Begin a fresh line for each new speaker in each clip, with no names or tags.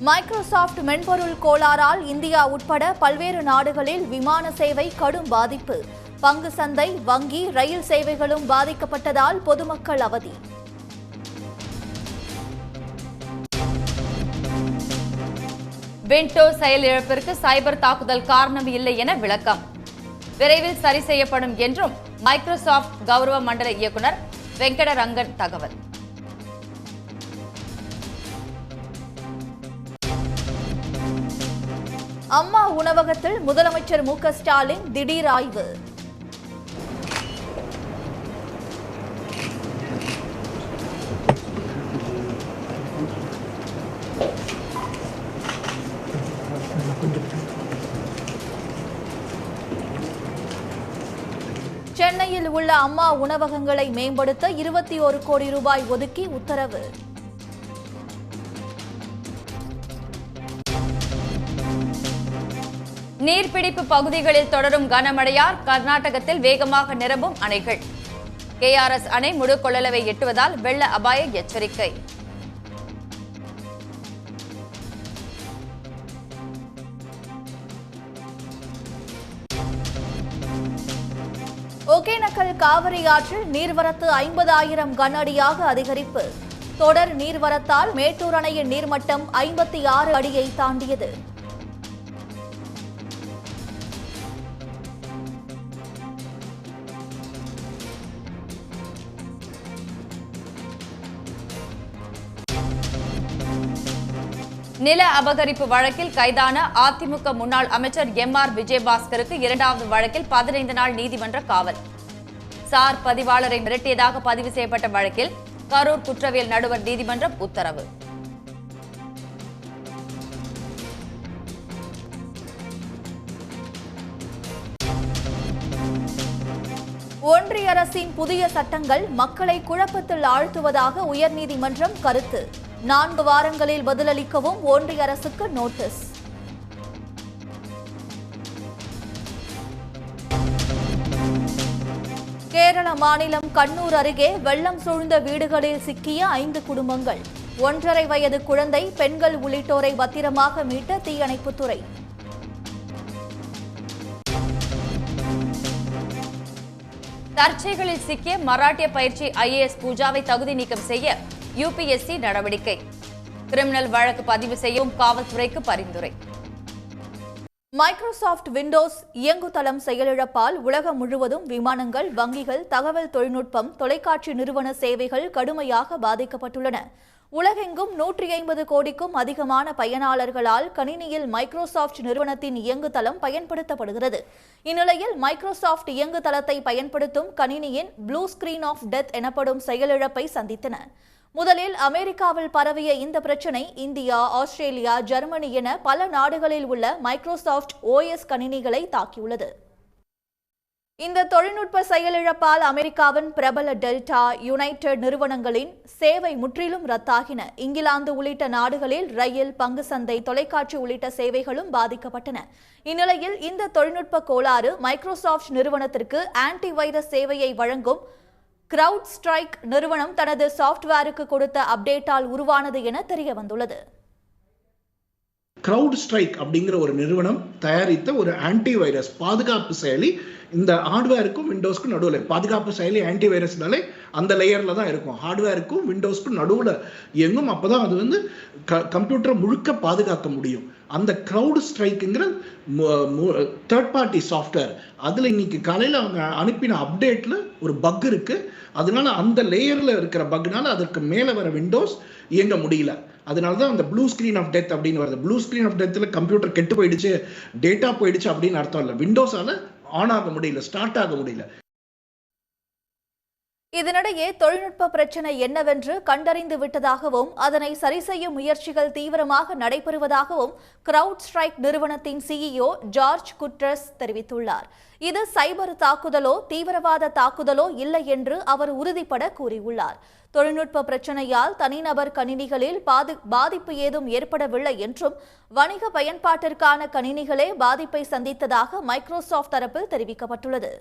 Microsoft மென்பொருள் கோளாறால் India உட்பட பல்வேறு நாடுகளில் விமான சேவை கடும் பாதிப்பு. பங்கு சந்தை, வங்கி, ரயில் சேவைகளும் பாதிக்கப்பட்டதால் பொதுமக்கள் அவதி.
விண்டோஸ் செயலிழப்பிற்கு சைபர் தாக்குதல் காரணம் இல்லை என விளக்கம். விரைவில் சரி செய்யப்படும் என்றும் மைக்ரோசாஃப்ட் கௌரவ மண்டல இயக்குநர் வெங்கடரங்கன் தகவல்.
அம்மா உணவகத்தில் முதலமைச்சர் மு.க. ஸ்டாலின் திடீர் ஆய்வு. சென்னையில் உள்ள அம்மா உணவகங்களை மேம்படுத்த 21 கோடி ரூபாய் ஒதுக்கி உத்தரவு.
நீர்பிடிப்பு பகுதிகளில் தொடரும் கனமழையால் கர்நாடகத்தில் வேகமாக நிரம்பும் அணைகள். KRS அணை முழு கொள்ளளவை எட்டுவதால் வெள்ள அபாய எச்சரிக்கை.
ஒகேனக்கல் காவிரி ஆற்றில் நீர்வரத்து 50,000 கன அடியாக அதிகரிப்பு. தொடர் நீர்வரத்தால் மேட்டூர் அணையின் நீர்மட்டம் 56 அடியை தாண்டியது.
நில அபகரிப்பு வழக்கில் கைதான அதிமுக முன்னாள் அமைச்சர் MR விஜயபாஸ்கருக்கு 2வது வழக்கில் 15 நாள் நீதிமன்ற காவல். சார் பதிவாளரை மிரட்டியதாக பதிவு செய்யப்பட்ட வழக்கில் கரூர் குற்றவியல் நடுவர் நீதிமன்றம் உத்தரவு.
ஒன்றிய அரசின் புதிய சட்டங்கள் மக்களை குழப்பத்தில் ஆழ்த்துவதாக உயர்நீதிமன்றம் கருத்து. 4 வாரங்களில் பதிலளிக்கவும் ஒன்றிய அரசுக்கு நோட்டீஸ். கேரள மாநிலம் கண்ணூர் அருகே வெள்ளம் சூழ்ந்த வீடுகளில் சிக்கிய 5 குடும்பங்கள். 1.5 வயது குழந்தை, பெண்கள் உள்ளிட்டோரை பத்திரமாக மீட்ட தீயணைப்புத்துறை.
சர்ச்சைகளில் சிக்கிய மராட்டிய பயிற்சி IAS பூஜாவை தகுதி நீக்கம் செய்ய UPSC நடவடிக்கை. கிரிமினல் வழக்கு பதிவு செய்யவும் காவல்துறைக்கு பரிந்துரை.
மைக்ரோசாஃப்ட் விண்டோஸ் இயங்குதளம் செயலிழப்பால் உலகம் முழுவதும் விமானங்கள், வங்கிகள், தகவல் தொழில்நுட்பம், தொலைக்காட்சி நிறுவன சேவைகள் கடுமையாக பாதிக்கப்பட்டுள்ளன. உலகெங்கும் 150 கோடிக்கும் அதிகமான பயனாளர்களால் கணினியில் மைக்ரோசாஃப்ட் நிறுவனத்தின் இயங்குதளம் பயன்படுத்தப்படுகிறது. இந்நிலையில் மைக்ரோசாஃப்ட் இயங்குதளத்தை பயன்படுத்தும் கணினியின் ப்ளூ ஸ்கிரீன் ஆஃப் டெத் எனப்படும் செயலிழப்பை சந்தித்தன. முதலில் அமெரிக்காவில் பரவிய இந்த பிரச்சினை இந்தியா, ஆஸ்திரேலியா, ஜெர்மனி என பல நாடுகளில் உள்ள மைக்ரோசாஃப்ட் OS கணினிகளை தாக்கியுள்ளது. இந்த தொழில்நுட்ப செயலிழப்பால் அமெரிக்காவின் பிரபல டெல்டா, யுனைடெட் நிறுவனங்களின் சேவை முற்றிலும் ரத்தாகின. இங்கிலாந்து உள்ளிட்ட நாடுகளில் ரயில், பங்கு சந்தை, தொலைக்காட்சி உள்ளிட்ட சேவைகளும் பாதிக்கப்பட்டன. இந்நிலையில் இந்த தொழில்நுட்ப கோளாறு மைக்ரோசாஃப்ட் நிறுவனத்திற்கு ஆன்டி வைரஸ் சேவையை வழங்கும் கிரவுட் ஸ்ட்ரைக் நிறுவனம் தனது சாஃப்ட்வேருக்கு கொடுத்த அப்டேட்டால் உருவானது என தெரிய வந்துள்ளது.
கிரவுட் ஸ்ட்ரைக் அப்படிங்கிற ஒரு நிறுவனம் தயாரித்த ஒரு ஆன்டி வைரஸ் பாதுகாப்பு செயலி இந்த ஹார்ட்வேருக்கும் விண்டோஸ்க்கும் நடுவில். பாதுகாப்பு செயலி ஆன்டி வைரஸ்னாலே அந்த லேயரில் தான் இருக்கும். ஹார்ட்வேருக்கும் விண்டோஸ்க்கும் நடுவில் இயங்கும். அப்போ தான் அது கம்ப்யூட்டரை முழுக்க பாதுகாக்க முடியும். அந்த கிரவுட் ஸ்ட்ரைக்குங்கிற தேர்ட் பார்ட்டி சாஃப்ட்வேர் அதில் இன்னைக்கு காலையில் அவங்க அனுப்பின அப்டேட்டில் ஒரு பக் இருக்குது. அதனால அந்த லேயரில் இருக்கிற பக்னால அதற்கு மேலே வர விண்டோஸ் இயங்க முடியல. அதனால தான் அந்த ப்ளூ ஸ்கிரீன் ஆஃப் டெத் அப்படின்னு வருது. ப்ளூ ஸ்கிரீன் ஆஃப் டெத்தில் கம்ப்யூட்டர் கெட்டு போயிடுச்சு, டேட்டா போயிடுச்சு அப்படின்னு அர்த்தம் இல்லை. விண்டோஸால ஆன் ஆக முடியல, ஸ்டார்ட் ஆக முடியல.
இதனிடையே தொழில்நுட்ப பிரச்சனை என்னவென்று கண்டறிந்து விட்டதாகவும் அதனை சரி செய்யும் முயற்சிகள் தீவிரமாக நடைபெறுவதாகவும் கிரவுட் ஸ்ட்ரைக் நிறுவனத்தின் CEO ஜார்ஜ் குட்ரஸ் தெரிவித்துள்ளார். இது சைபர் தாக்குதலோ தீவிரவாத தாக்குதலோ இல்லை என்று அவர் உறுதிபட கூறியுள்ளார். தொழில்நுட்ப பிரச்சனையால் தனிநபர் கணினிகளில் பாதிப்பு ஏதும் ஏற்படவில்லை என்றும் வணிக பயன்பாட்டிற்கான கணினிகளே பாதிப்பை சந்தித்ததாக மைக்ரோசாஃப்ட் தரப்பில் தெரிவிக்கப்பட்டுள்ளது.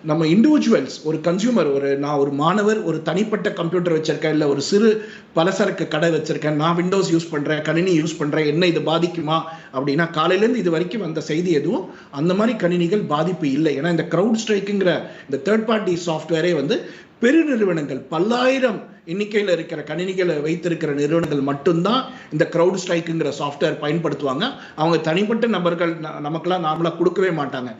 நம்ம இண்டிவிஜுவல்ஸ், ஒரு கன்சியூமர், நான் ஒரு மாணவர், ஒரு தனிப்பட்ட கம்ப்யூட்டர் வச்சிருக்கேன், இல்லை ஒரு சிறு பலசரக்கு கடை வச்சிருக்கேன், நான் விண்டோஸ் யூஸ் பண்றேன், கணினி யூஸ் பண்றேன், என்ன இது பாதிக்குமா அப்படின்னா காலையிலேருந்து இது வரைக்கும் அந்த செய்தி எதுவும் அந்த மாதிரி கணினிகள் பாதிப்பு இல்லை. ஏன்னா இந்த கிரவுட் ஸ்ட்ரைக்குங்கிற இந்த தேர்ட் பார்ட்டி சாஃப்ட்வேரே பெருநிறுவனங்கள், பல்லாயிரம் எண்ணிக்கையில் இருக்கிற கணினிகளை வைத்திருக்கிற நிறுவனங்கள் மட்டும்தான் இந்த கிரவுட் ஸ்ட்ரைக்குங்கிற சாஃப்ட்வேர் பயன்படுத்துவாங்க. அவங்க தனிப்பட்ட நபர்கள் நமக்கெல்லாம் நார்மலா கொடுக்கவே மாட்டாங்க.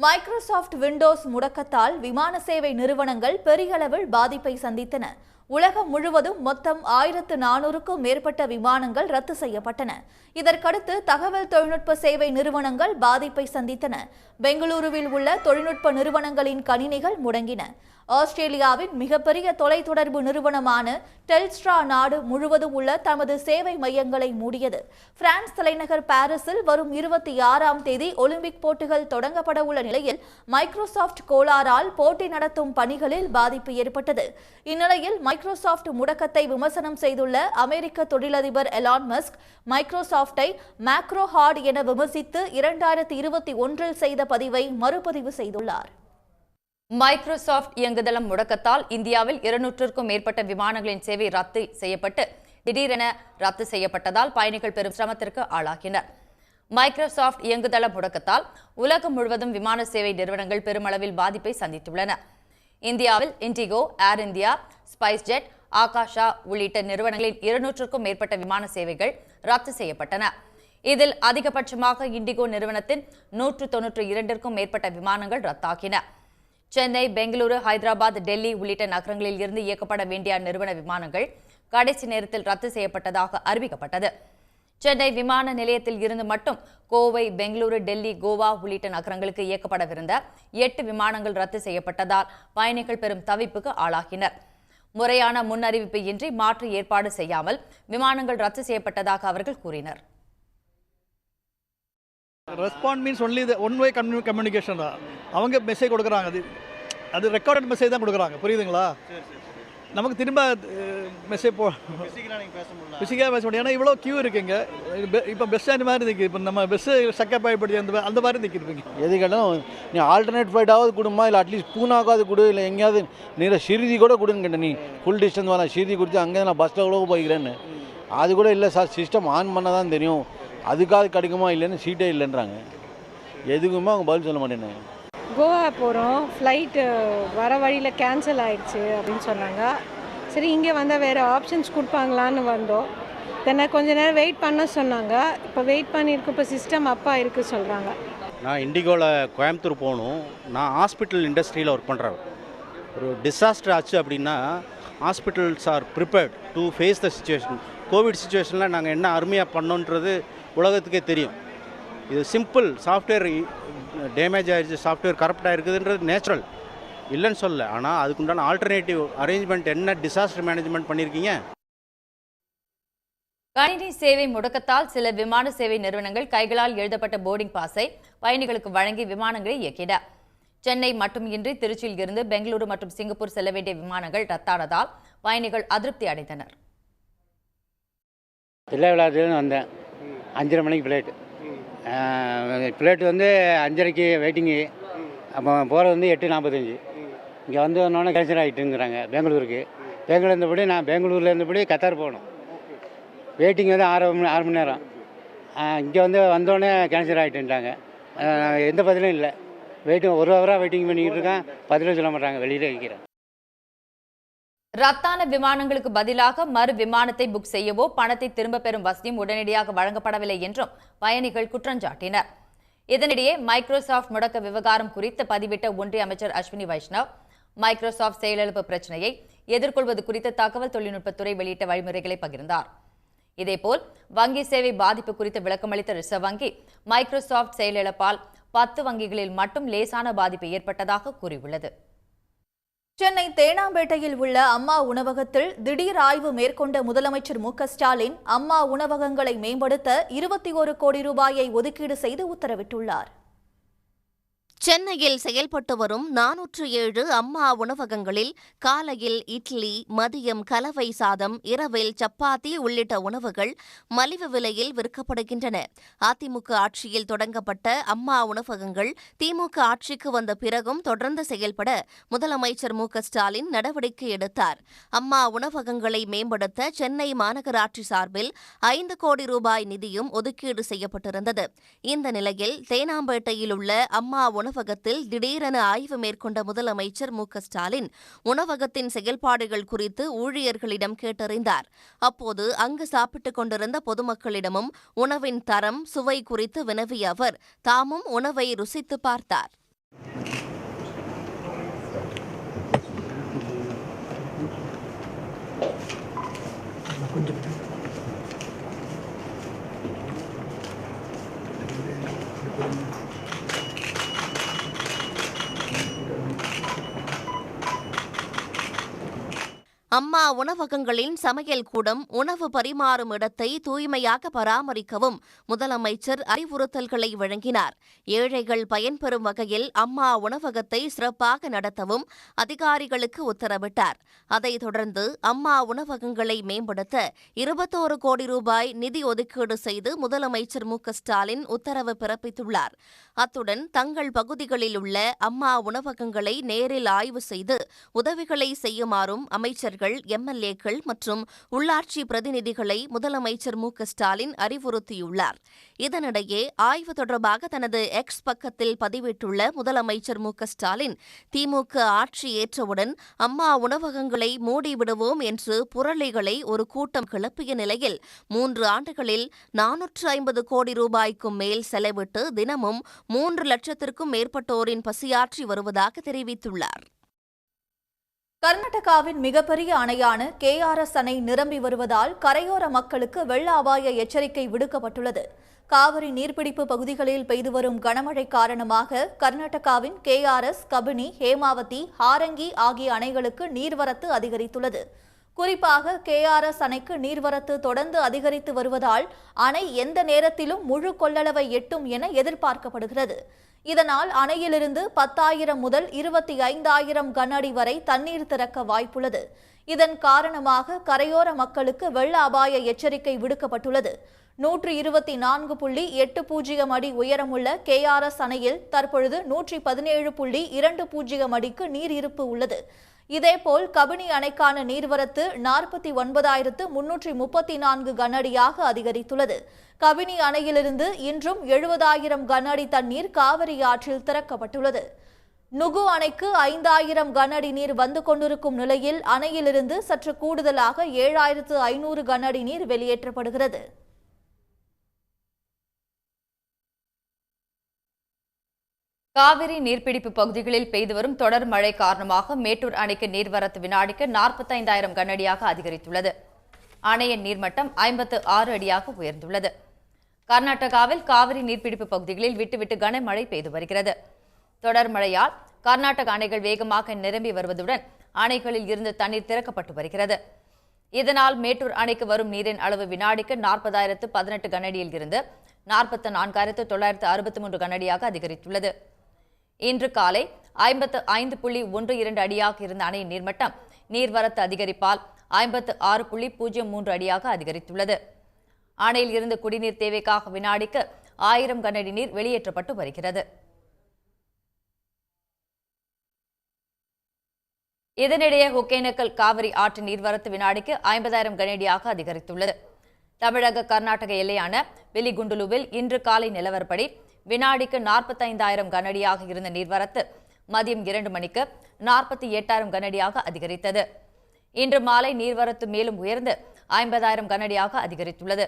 மைக்ரோசாஃப்ட் விண்டோஸ் முடக்கத்தால் விமான சேவை நிறுவனங்கள் பெரிய அளவில் பாதிப்பை சந்தித்தன. உலகம் முழுவதும் மொத்தம் 1400க்கும் மேற்பட்ட விமானங்கள் ரத்து செய்யப்பட்டன. இதற்கடுத்து தகவல் தொழில்நுட்ப சேவை நிறுவனங்கள் பாதிப்பை சந்தித்தன. பெங்களூருவில் உள்ள தொழில்நுட்ப நிறுவனங்களின் கணினிகள் முடங்கின. ஆஸ்திரேலியாவின் மிகப்பெரிய தொலைத்தொடர்பு நிறுவனமான டெல்ஸ்ட்ரா நாடு முழுவதும் உள்ள தமது சேவை மையங்களை மூடியது. பிரான்ஸ் தலைநகர் பாரிஸில் வரும் 26ஆம் தேதி ஒலிம்பிக் போட்டிகள் தொடங்கப்பட உள்ள நிலையில் மைக்ரோசாஃப்ட் கோளாறால் போட்டி நடத்தும் பணிகளில் பாதிப்பு ஏற்பட்டது. இந்நிலையில் மைக்ரோசாஃப்ட் முடக்கத்தை விமர்சனம் செய்துள்ள அமெரிக்க தொழிலதிபர் எலான் மஸ்க் மைக்ரோசாஃப்டை மேக்ரோ ஹார்ட் என விமர்சித்து 2021 செய்த பதிவை மறுபதிவு செய்துள்ளார்.
மைக்ரோசாஃப்ட் இயங்குதளம் முடக்கத்தால் இந்தியாவில் 200க்கும் மேற்பட்ட விமானங்களின் சேவை ரத்து செய்யப்பட்டு திடீரென ரத்து செய்யப்பட்டதால் பயணிகள் பெரும் சிரமத்திற்கு ஆளாகினர். மைக்ரோசாஃப்ட் இயங்குதள முடக்கத்தால் உலகம் முழுவதும் விமான சேவை நிறுவனங்கள் பெருமளவில் பாதிப்பை சந்தித்துள்ளன. இந்தியாவில் இண்டிகோ, ஏர் இந்தியா, ஸ்பைஸ் ஜெட், ஆகாஷா உள்ளிட்ட நிறுவனங்களின் 200க்கும் மேற்பட்ட விமான சேவைகள் ரத்து செய்யப்பட்டன. இதில் அதிகபட்சமாக இண்டிகோ நிறுவனத்தின் 192க்கும் மேற்பட்ட விமானங்கள் ரத்தாகின. சென்னை, பெங்களூரு, ஹைதராபாத், டெல்லி உள்ளிட்ட நகரங்களில் இருந்து இயக்கப்பட வேண்டிய நிறுவன விமானங்கள் கடைசி நேரத்தில் ரத்து செய்யப்பட்டதாக அறிவிக்கப்பட்டது. சென்னை விமான நிலையத்தில் இருந்து மட்டும் கோவை, பெங்களூரு, டெல்லி, கோவா உள்ளிட்ட நகரங்களுக்கு இயக்கப்படவிருந்த 8 விமானங்கள் ரத்து செய்யப்பட்டதால் பயணிகள் பெரும் தவிப்புக்கு ஆளாகினர். முறையான முன்னறிவிப்பு இன்றி மாற்று ஏற்பாடு செய்யாமல் விமானங்கள் ரத்து செய்யப்பட்டதாக அவர்கள் கூறினர்.
ரெஸ்பாண்ட் மீன்ஸ் ஒன்லி ஒன்-வே கம்யூனிகேஷன் தான். அவங்க மெசேஜ் கொடுக்குறாங்க, அது ரெக்கார்டட் மெசேஜ் தான் கொடுக்குறாங்க. புரியுதுங்களா? நமக்கு திரும்ப மெசேஜ் ஃபிசிக்கலாக பேச முடியும். ஏன்னா இவ்வளோ கியூ இருக்குங்க. இப்போ பஸ் ஸ்டாண்ட் மாதிரி நிற்கிது. இப்போ நம்ம பஸ்ஸு சக்கப் ஆகிப்படுது, அந்த மாதிரி நிற்கிருப்பீங்க.
எது கேட்டாலும் நீ ஆல்டர்னேட் ஃப்ளைட்டாவது கொடுமா, இல்லை அட்லீஸ்ட் பூனாக்காவது கொடு, இல்லை எங்கேயாவது நீரை ஷிரிதி கூட கொடுன்னு கேட்டேன். நீ ஃபுல் டிஸ்டன்ஸ் வரலாம், ஷிரிதி கொடுத்து அங்கே நான் பஸ் ஸ்டாப்பில் போய்க்கிறேன்னு. அது கூட இல்லை சார், சிஸ்டம் ஆன் பண்ண தான் தெரியும், அதுக்காவது கிடைக்குமா இல்லைன்னு சீட்டே இல்லைன்றாங்க. எதுக்குமே அவங்க பதில் சொல்ல மாட்டேன்னு.
கோவா போகிறோம், ஃப்ளைட்டு வர வழியில் கேன்சல் ஆயிடுச்சு அப்படின்னு சொன்னாங்க. சரி, இங்கே வந்தால் வேறு ஆப்ஷன்ஸ் கொடுப்பாங்களான்னு வந்தோம். தென்னை கொஞ்ச நேரம் வெயிட் பண்ண சொன்னாங்க. இப்போ வெயிட் பண்ணியிருக்கு, இப்போ சிஸ்டம் அப்பா இருக்குது சொல்கிறாங்க.
நான் இண்டிகோவில் கோயம்புத்தூர் போகணும். நான் ஹாஸ்பிட்டல் இண்டஸ்ட்ரியில் ஒர்க் பண்ணுறேன். ஒரு டிசாஸ்டர் ஆச்சு அப்படின்னா hospitals are prepared to face the situation. Covid சுச்சுவேஷனில் நாங்கள் என்ன அருமையாக பண்ணோன்றது உலகத்துக்கே தெரியும். இது சிம்பிள், சாஃப்ட்வேர் டேமேஜ் ஆகிடுச்சு, சாஃப்ட்வேர் கரப்டாக இருக்குதுன்றது நேச்சுரல், இல்லைன்னு சொல்ல. ஆனால் அதுக்குண்டான ஆல்டர்னேட்டிவ் அரேஞ்ச்மெண்ட் என்ன, டிசாஸ்டர் மேனேஜ்மெண்ட் பண்ணியிருக்கீங்க?
கணினி சேவை முடக்கத்தால் சில விமான சேவை நிறுவனங்கள் கைகளால் எழுதப்பட்ட போர்டிங் பாஸை பயணிகளுக்கு வழங்கி விமானங்களை இயக்கின. சென்னை மட்டுமின்றி திருச்சியில் இருந்து பெங்களூரு மற்றும் சிங்கப்பூர் செல்ல வேண்டிய விமானங்கள் ரத்தானதால் பயணிகள் அதிருப்தி அடைந்தனர்.
தில்லை விழாத்துலேருந்து வந்தேன். 5:30 மணிக்கு ஃப்ளைட்டு. Flight 5:30க்கு waiting. அப்போ போகிறது 8:45. இங்கே வந்தோடனே கேன்சல் ஆகிட்டுங்கிறாங்க பெங்களூருக்கு. பெங்களூர் இருந்தபடி நான் பெங்களூரில் இருந்தபடி கத்தார் போகணும். வெயிட்டிங் 6 மணி நேரம். இங்கே வந்தோடனே கேன்சல் ஆகிட்டுன்ட்டாங்க. எந்த பதிலும் இல்லை. வெயிட்டிங் 1 ஹவராக வெயிட்டிங் பண்ணிக்கிட்டு இருக்கேன், பதிலும் சொல்ல மாட்டாங்க, வெளியில் வைக்கிறேன்.
ரத்தான விமானங்களுக்கு பதிலாக மறு விமானத்தை புக் செய்யவோ பணத்தை திரும்ப பெறும் வசதியும் உடனடியாக வழங்கப்படவில்லை என்றும் பயணிகள் குற்றஞ்சாட்டினர். இதனிடையே மைக்ரோசாஃப்ட் முடக்க விவகாரம் குறித்து பதிவிட்ட ஒன்றிய அமைச்சர் அஸ்வினி வைஷ்ணவ் மைக்ரோசாஃப்ட் செயலிழப்பு பிரச்சினையை எதிர்கொள்வது குறித்த தகவல் தொழில்நுட்பத்துறை வெளியிட்ட வழிமுறைகளை பகிர்ந்தார். இதேபோல் வங்கி சேவை பாதிப்பு குறித்து விளக்கமளித்த ரிசர்வ் வங்கி மைக்ரோசாஃப்ட் செயலிழப்பால் 10 வங்கிகளில் மட்டும் லேசான பாதிப்பு ஏற்பட்டதாக கூறியுள்ளது.
சென்னை தேனாம்பேட்டையில் உள்ள அம்மா உணவகத்தில் திடீர் ஆய்வு மேற்கொண்ட முதலமைச்சர் மு க ஸ்டாலின் அம்மா உணவகங்களை மேம்படுத்த 21 கோடி ரூபாயை ஒதுக்கீடு செய்து உத்தரவிட்டுள்ளார்.
சென்னையில் செயல்பட்டு வரும் 407 அம்மா உணவகங்களில் காலையில் இட்லி, மதியம் கலவை சாதம், இரவில் சப்பாத்தி உள்ளிட்ட உணவுகள் மலிவு விலையில் விற்கப்படுகின்றன. அதிமுக ஆட்சியில் தொடங்கப்பட்ட அம்மா உணவகங்கள் திமுக ஆட்சிக்கு வந்த பிறகும் தொடர்ந்து செயல்பட முதலமைச்சர் மு.க.ஸ்டாலின் நடவடிக்கை எடுத்தார். அம்மா உணவகங்களை மேம்படுத்த சென்னை மாநகராட்சி சார்பில் 5 கோடி ரூபாய் நிதியும் ஒதுக்கீடு செய்யப்பட்டிருந்தது. இந்த நிலையில் தேனாம்பேட்டையில் உள்ள அம்மா உணவகத்தில் திடீரென ஆய்வு மேற்கொண்ட முதலமைச்சர் மு.க.ஸ்டாலின் உணவகத்தின் செயல்பாடுகள் குறித்து ஊழியர்களிடம் கேட்டறிந்தார். அப்போது அங்கு சாப்பிட்டுக் கொண்டிருந்த பொதுமக்களிடமும் உணவின் தரம், சுவை குறித்து வினவிய அவர் தாமும் உணவை ருசித்து பார்த்தார். அம்மா உணவகங்களின் சமையல் கூடம், உணவு பரிமாறும் இடத்தை தூய்மையாக பராமரிக்கவும் முதலமைச்சர் அறிவுறுத்தல்களை வழங்கினார். ஏழைகள் பயன்பெறும் வகையில் அம்மா உணவகத்தை சிறப்பாக நடத்தவும் அதிகாரிகளுக்கு உத்தரவிட்டார். அதைத் தொடர்ந்து அம்மா உணவகங்களை மேம்படுத்த 21 கோடி ரூபாய் நிதி ஒதுக்கீடு செய்து முதலமைச்சர் மு.க.ஸ்டாலின் உத்தரவு பிறப்பித்துள்ளார். அத்துடன் தங்கள் பகுதிகளில் உள்ள அம்மா உணவகங்களை நேரில் ஆய்வு செய்து உதவிகளை செய்யுமாறும் அமைச்சர்கள், எம்எல்ஏக்கள் மற்றும் உள்ளாட்சி பிரதிநிதிகளை முதலமைச்சர் மு.க.ஸ்டாலின் அறிவுறுத்தியுள்ளார். இதனிடையே ஆய்வு தொடர்பாக தனது எக்ஸ் பக்கத்தில் பதிவிட்டுள்ள முதலமைச்சர் மு.க.ஸ்டாலின் திமுக ஆட்சி ஏற்றவுடன் அம்மா உணவகங்களை மூடிவிடுவோம் என்று புரளிகளை ஒரு கூட்டம் கிளப்பிய நிலையில் 3 ஆண்டுகளில் 450 கோடி ரூபாய்க்கும் மேல் செலவிட்டு தினமும் 3 லட்சத்திற்கும் மேற்பட்டோரின் பசியாற்றி வருவதாக தெரிவித்துள்ளார்.
கர்நாடகாவின் மிகப்பெரிய அணையான KRS அணை நிரம்பி வருவதால் கரையோர மக்களுக்கு வெள்ள அபாய எச்சரிக்கை விடுக்கப்பட்டுள்ளது. காவிரி நீர்பிடிப்பு பகுதிகளில் பெய்து வரும் கனமழை காரணமாக கர்நாடகாவின் KRS, கபினி, ஹேமாவதி, ஹாரங்கி ஆகிய அணைகளுக்கு நீர்வரத்து அதிகரித்துள்ளது. குறிப்பாக KRS அணைக்கு நீர்வரத்து தொடர்ந்து அதிகரித்து வருவதால் அணை எந்த நேரத்திலும் முழு கொள்ளளவை எட்டும் என எதிர்பார்க்கப்படுகிறது. இதனால் அணையிலிருந்து 10,000 முதல் 25,000 கன அடி வரை தண்ணீர் திறக்க வாய்ப்புள்ளது. இதன் காரணமாக கரையோர மக்களுக்கு வெள்ள அபாய எச்சரிக்கை விடுக்கப்பட்டுள்ளது. 124.80 அடி உயரமுள்ள KRS அணையில் தற்பொழுது 117.20 அடிக்கு நீர் இருப்பு உள்ளது. இதேபோல் கபினி அணைக்கான நீர்வரத்து 49,334 கன அடியாக அதிகரித்துள்ளது. கபினி அணையிலிருந்து இன்றும் 70,000 கன அடி தண்ணீர் காவிரி ஆற்றில் திறக்கப்பட்டுள்ளது. நுகு அணைக்கு 5,000 கன அடி நீர் வந்து கொண்டிருக்கும் நிலையில் அணையிலிருந்து சற்று கூடுதலாக 7,500 கன அடி நீர் வெளியேற்றப்படுகிறது.
காவிரி நீர்பிடிப்பு பகுதிகளில் பெய்து வரும் தொடர் மழை காரணமாக மேட்டூர் அணைக்கு நீர்வரத்து வினாடிக்கு 45,000 கன அடியாக அதிகரித்துள்ளது. அணையின் நீர்மட்டம் 56 அடியாக உயர்ந்துள்ளது. கர்நாடகாவில் காவிரி நீர்பிடிப்பு பகுதிகளில் விட்டுவிட்டு கனமழை பெய்து வருகிறது. தொடர் மழையால் கர்நாடக அணைகள் வேகமாக நிரம்பி வருவதுடன் அணைகளில் இருந்து தண்ணீர் திறக்கப்பட்டு வருகிறது. இதனால் மேட்டூர் அணைக்கு வரும் நீரின் அளவு வினாடிக்கு 40,018 கன அடியில் இருந்து 44,963 கன அடியாக அதிகரித்துள்ளது. இன்று காலை 55.12 அடியாக இருந்த அணையின் நீர்மட்டம் நீர்வரத்து அதிகரிப்பால் 56.03 அடியாக அதிகரித்துள்ளது. அணையில் இருந்து குடிநீர் தேவைக்காக வினாடிக்கு 1000 கன அடி நீர் வெளியேற்றப்பட்டு வருகிறது. இதனிடையே ஒகேனக்கல் காவிரி ஆற்று நீர்வரத்து வினாடிக்கு 50,000 கன அடியாக அதிகரித்துள்ளது. தமிழக கர்நாடக எல்லையான வெலிகுண்டுலுவில் இன்று காலை நிலவரப்படி வினாடிக்கு 45,000 கன அடியாக இருந்த நீர்வரத்து மதியம் 2 மணிக்கு 48,000 கன அடியாக அதிகரித்தது. இன்று மாலை நீர்வரத்து மேலும் உயர்ந்து 50,000 கன அடியாக அதிகரித்துள்ளது.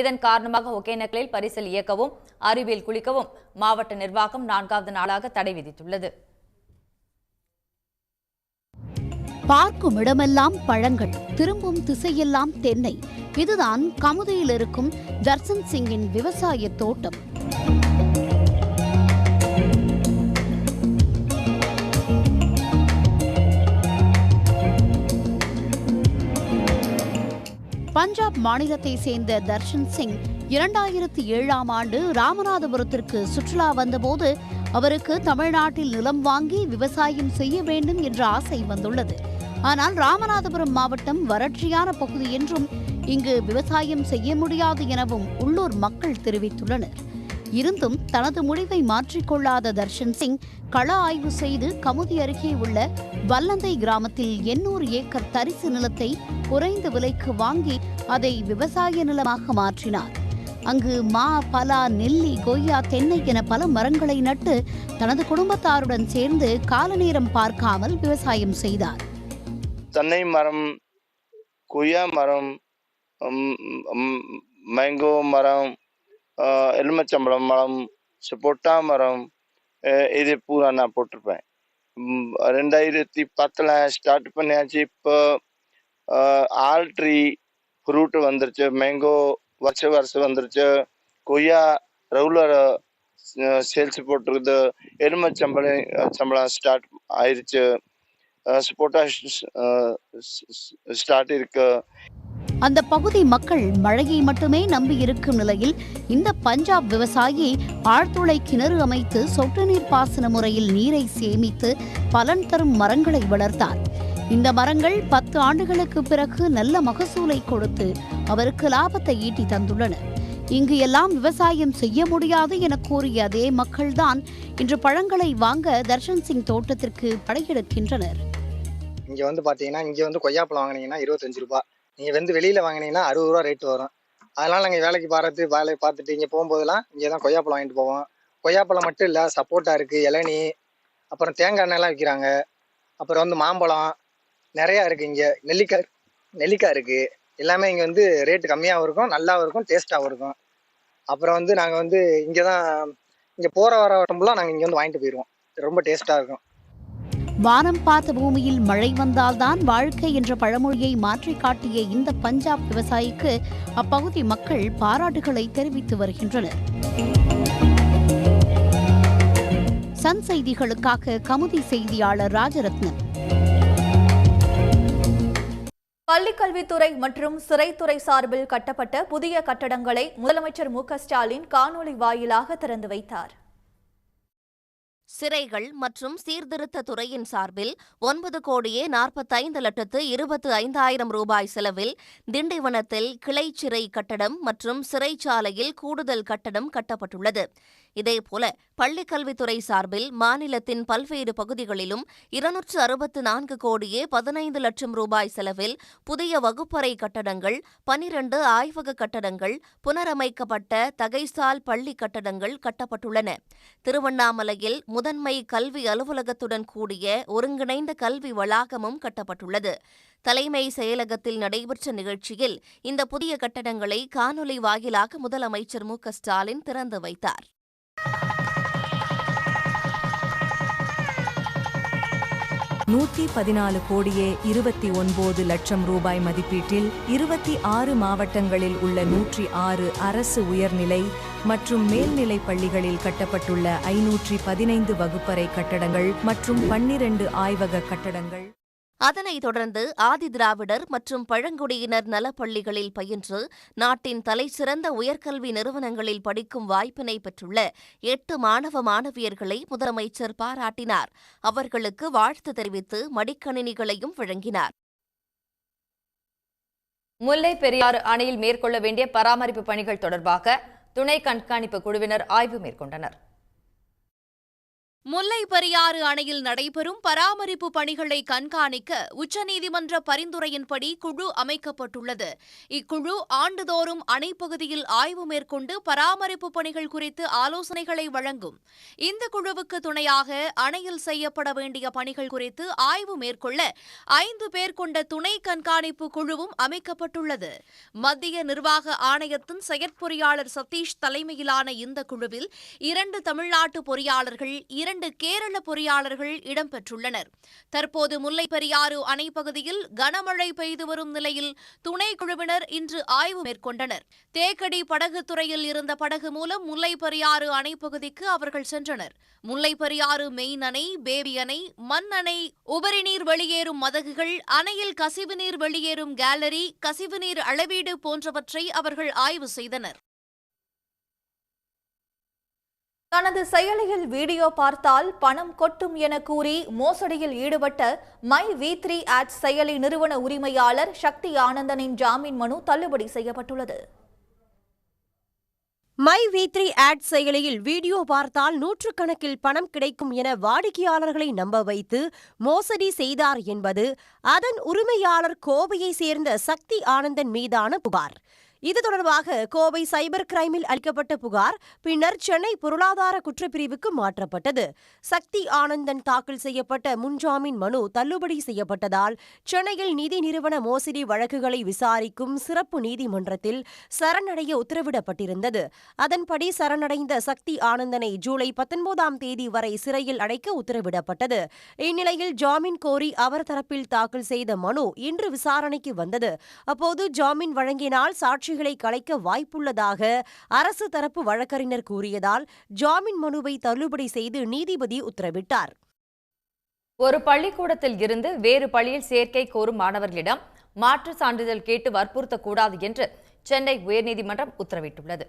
இதன் காரணமாக ஒகேனக்கலில் பரிசல் இயக்கவும் அருவியில் குளிக்கவும் மாவட்ட நிர்வாகம் 4வது நாளாக தடை விதித்துள்ளது.
பார்க்கும் இடமெல்லாம் பழங்கள், திரும்பும் திசையெல்லாம் தென்னை. இதுதான் கமுதியில் இருக்கும் தர்சன் சிங்கின் விவசாய தோட்டம். பஞ்சாப் மாநிலத்தை சேர்ந்த தர்ஷன் சிங் 2007ஆம் ஆண்டு ராமநாதபுரத்திற்கு சுற்றுலா வந்தபோது அவருக்கு தமிழ்நாட்டில் நிலம் வாங்கி விவசாயம் செய்ய வேண்டும் என்ற ஆசை வந்துள்ளது. ஆனால் ராமநாதபுரம் மாவட்டம் வறட்சியான பகுதி என்றும் இங்கு விவசாயம் செய்ய முடியாது எனவும் உள்ளூர் மக்கள் தெரிவித்துள்ளனர். இருந்தும் தனது முடிவை மாற்றிக்கொள்ளாத தர்ஷன் சிங் கள ஆய்வு செய்து கமுதி அருகே உள்ள வல்லந்தை கிராமத்தில் 800 ஏக்கர் தரிசு நிலத்தை குறைந்த விலைக்கு வாங்கி அதை விவசாய நிலமாக மாற்றினார். அங்கு மா, பலா, நெல்லி, கொய்யா, தென்னை என பல மரங்களை நட்டு தனது குடும்பத்தாருடன் சேர்ந்து கால நேரம் பார்க்காமல் விவசாயம் செய்தார்.
தென்னை மரம், கொய்யா மரம், மேங்கோ மரம், எலுமிச்சம்பழம் மரம், சப்போட்டா மரம், இது பூரா நான் போட்டிருப்பேன். 2010 ஸ்டார்ட் பண்ணியாச்சு. இப்போ ஆல் ட்ரீ ஃப்ரூட் வந்துருச்சு, மேங்கோ வருஷம் வந்துருச்சு, கொய்யா ரெகுலர் சேல்ஸ் போட்டிருக்குது, எலுமிச்சம்பழம் ஸ்டார்ட் ஆயிடுச்சு, சப்போட்டா ஸ்டார்ட் இருக்கு.
அந்த பகுதி மக்கள் மழையை மட்டுமே நம்பி இருக்கும் நிலையில் இந்த பஞ்சாப் விவசாயி ஆழ்துளை கிணறு அமைத்து சொட்டு நீர் பாசன முறையில் நீரை சேமித்து பலன் தரும் மரங்களை வளர்த்தார். இந்த மரங்கள் 10 ஆண்டுகளுக்கு பிறகு நல்ல மகசூலை கொடுத்து அவருக்கு லாபத்தை ஈட்டி தந்துள்ளன. இங்கு எல்லாம் விவசாயம் செய்ய முடியாது என கூறிய அதே மக்கள்தான் இன்று பழங்களை வாங்க தர்ஷன் சிங் தோட்டத்திற்கு படையெடுக்கின்றனர்.
இங்க பாத்தீங்கன்னா இங்க கொய்யாப்பழம் வாங்கினீங்கன்னா 25 ரூபாய், நீங்க வெளியில வாங்கினீங்கன்னா 60 ரூபா ரேட் வரும். அதனால நாங்க வேலைக்கு பார்த்துட்டு இங்க போகும்போதெல்லாம் இங்கதான் கொய்யாப்பழம் வாங்கிட்டு போவோம். கொய்யாப்பழம் மட்டும் இல்ல, சப்போட்டா இருக்கு, இளநீ, அப்புறம் தேங்காய் எண்ணெய் எல்லாம் விற்கிறாங்க. அப்புறம் மாம்பழம் நிறைய இருக்கு. இங்க நெல்லிக்காய் இருக்கு. எல்லாமே இங்க ரேட்டு கம்மியாகவும் இருக்கும், நல்லாவும் இருக்கும், டேஸ்டாகவும் இருக்கும். அப்புறம் நாங்க இங்க போற வர வட்டம்லாம் நாங்க இங்க வாங்கிட்டு போயிடுவோம். ரொம்ப டேஸ்டா இருக்கும்.
வானம் பார்த்த பூமியில் மழை வந்தால்தான் வாழ்க்கை என்ற பழமொழியை மாற்றி காட்டிய இந்த பஞ்சாப் விவசாயிக்கு அப்பகுதி மக்கள் பாராட்டுகளை தெரிவித்து வருகின்றனர். சன் செய்திகளுக்காக கமுதி செய்தியாளர் ராஜரத்னம்.
பள்ளிக்கல்வித்துறை மற்றும் சிறைத்துறை சார்பில் கட்டப்பட்ட புதிய கட்டடங்களை முதலமைச்சர் மு.க.ஸ்டாலின் காணொலி வாயிலாக திறந்து வைத்தார்.
சிறைகள் மற்றும் சீர்திருத்த துறையின் சார்பில் 9,45,25,000 ரூபாய் செலவில் திண்டிவனத்தில் கிளை சிறை கட்டடம் மற்றும் சிறைச்சாலையில் கூடுதல் கட்டடம் கட்டப்பட்டுள்ளது. இதேபோல பள்ளிக்கல்வித்துறை சார்பில் மாநிலத்தின் பல்வேறு பகுதிகளிலும் 264,15,00,000 ரூபாய் செலவில் புதிய வகுப்பறை கட்டடங்கள், 12 ஆய்வக கட்டடங்கள், புனரமைக்கப்பட்ட தகைசால் பள்ளி கட்டடங்கள் கட்டப்பட்டுள்ளன. திருவண்ணாமலையில் முதன்மை கல்வி அலுவலகத்துடன் கூடிய ஒருங்கிணைந்த கல்வி வளாகமும் கட்டப்பட்டுள்ளது. தலைமை செயலகத்தில் நடைபெற்ற நிகழ்ச்சியில் இந்த புதிய கட்டடங்களை காணொலி வாயிலாக முதலமைச்சர் மு.க.ஸ்டாலின் திறந்து வைத்தார்.
₹114,29,00,000 மதிப்பீட்டில் 26 மாவட்டங்களில் உள்ள 106 அரசு உயர்நிலை மற்றும் மேல்நிலை பள்ளிகளில் கட்டப்பட்டுள்ள 515 வகுப்பறை கட்டடங்கள் மற்றும் 12 ஆய்வக கட்டடங்கள்.
அதனைத் தொடர்ந்து ஆதிதிராவிடர் மற்றும் பழங்குடியினர் நலப்பள்ளிகளில் பயின்று நாட்டின் தலைசிறந்த உயர்கல்வி நிறுவனங்களில் படிக்கும் வாய்ப்பினை பெற்றுள்ள 8 மாணவ மாணவியர்களை முதலமைச்சர் பாராட்டினார். அவர்களுக்கு வாழ்த்து தெரிவித்து மடிக்கணினிகளையும் வழங்கினார்.
முல்லை பெரியாறு அணையில் மேற்கொள்ள வேண்டிய பராமரிப்பு பணிகள் தொடர்பாக துணை கண்காணிப்பு குழுவினர் ஆய்வு மேற்கொண்டனர்.
முல்லை பெரியாறு அணையில் நடைபெறும் பராமரிப்பு பணிகளை கண்காணிக்க உச்சநீதிமன்ற பரிந்துரையின்படி குழு அமைக்கப்பட்டுள்ளது. இக்குழு ஆண்டுதோறும் அணைப்பகுதியில் ஆய்வு மேற்கொண்டு பராமரிப்பு பணிகள் குறித்து ஆலோசனைகளை வழங்கும். இந்த குழுவுக்கு துணையாக அணையில் செய்யப்பட வேண்டிய பணிகள் குறித்து ஆய்வு மேற்கொள்ள 5 பேர் கொண்ட துணை கண்காணிப்பு குழுவும் அமைக்கப்பட்டுள்ளது. மத்திய நிர்வாக ஆணையத்தின் செயற்பொறியாளர் சதீஷ் தலைமையிலான இந்த குழுவில் 2 தமிழ்நாட்டு பொறியாளர்கள், 2 கேரள பொறியாளர்கள் இடம்பெற்றுள்ளனர். தற்போது முல்லை பெரியாறு அணை பகுதியில் கனமழை பெய்து வரும் நிலையில் துணை குழுவினர் இன்று ஆய்வு மேற்கொண்டனர். தேக்கடி படகு துறையில் இருந்த படகு மூலம் முல்லை பெரியாறு அணை பகுதிக்கு அவர்கள் சென்றனர். முல்லை பெரியாறு மெயின் அணை, பேபி அணை, மண் அணை, உபரிநீர் வெளியேறும் மதகுகள், அணையில் கசிவுநீர் வெளியேறும் கேலரி, கசிவுநீர் அளவீடு போன்றவற்றை அவர்கள் ஆய்வு செய்தனர்.
தனது செயலியில் வீடியோ பார்த்தால் பணம் கொட்டும் என கூறி மோசடியில் ஈடுபட்ட மை-வி3 ஆட்ஸ் செயலி நிறுவன உரிமையாளர் சக்தி ஆனந்தனின் ஜாமீன் மனு தள்ளுபடி செய்யப்பட்டுள்ளது.
மை-வி3 ஆட்ஸ் செயலியில் வீடியோ பார்த்தால் நூற்றுக்கணக்கில் பணம் கிடைக்கும் என வாடிக்கையாளர்களை நம்ப வைத்து மோசடி செய்தார் என்பது அதன் உரிமையாளர் கோவையை சேர்ந்த சக்தி ஆனந்தன் மீதான புகார். இது தொடர்பாக கோவை சைபர் கிரைமில் அளிக்கப்பட்ட புகார் பின்னர் சென்னை பொருளாதார குற்றப்பிரிவுக்கு மாற்றப்பட்டது. சக்தி ஆனந்தன் தாக்கல் செய்யப்பட்ட முன்ஜாமீன் மனு தள்ளுபடி செய்யப்பட்டதால் சென்னையில் நிதி நிறுவன மோசடி வழக்குகளை விசாரிக்கும் சிறப்பு நீதிமன்றத்தில் சரணடைய உத்தரவிடப்பட்டிருந்தது. அதன்படி சரணடைந்த சக்தி ஆனந்தனை ஜூலை 19ஆம் தேதி வரை சிறையில் அடைக்க உத்தரவிடப்பட்டது. இந்நிலையில் ஜாமீன் கோரி அவர் தரப்பில் தாக்கல் செய்த மனு இன்று விசாரணைக்கு வந்தது. அப்போது ஜாமீன் வழங்கினால் சாட்சி கலைக்க வாய்ப்புள்ளதாக அரசு தரப்பு வழக்கறிஞர் கூறியதால் ஜாமீன் மனுவை தள்ளுபடி செய்து நீதிபதி உத்தரவிட்டார்.
ஒரு பள்ளிக்கூடத்தில் இருந்து வேறு பள்ளியில் சேர்க்கை கோரும் மாணவர்களிடம் மாற்று சான்றிதழ் கேட்டு வற்புறுத்தக்கூடாது என்று சென்னை உயர்நீதிமன்றம் உத்தரவிட்டுள்ளது.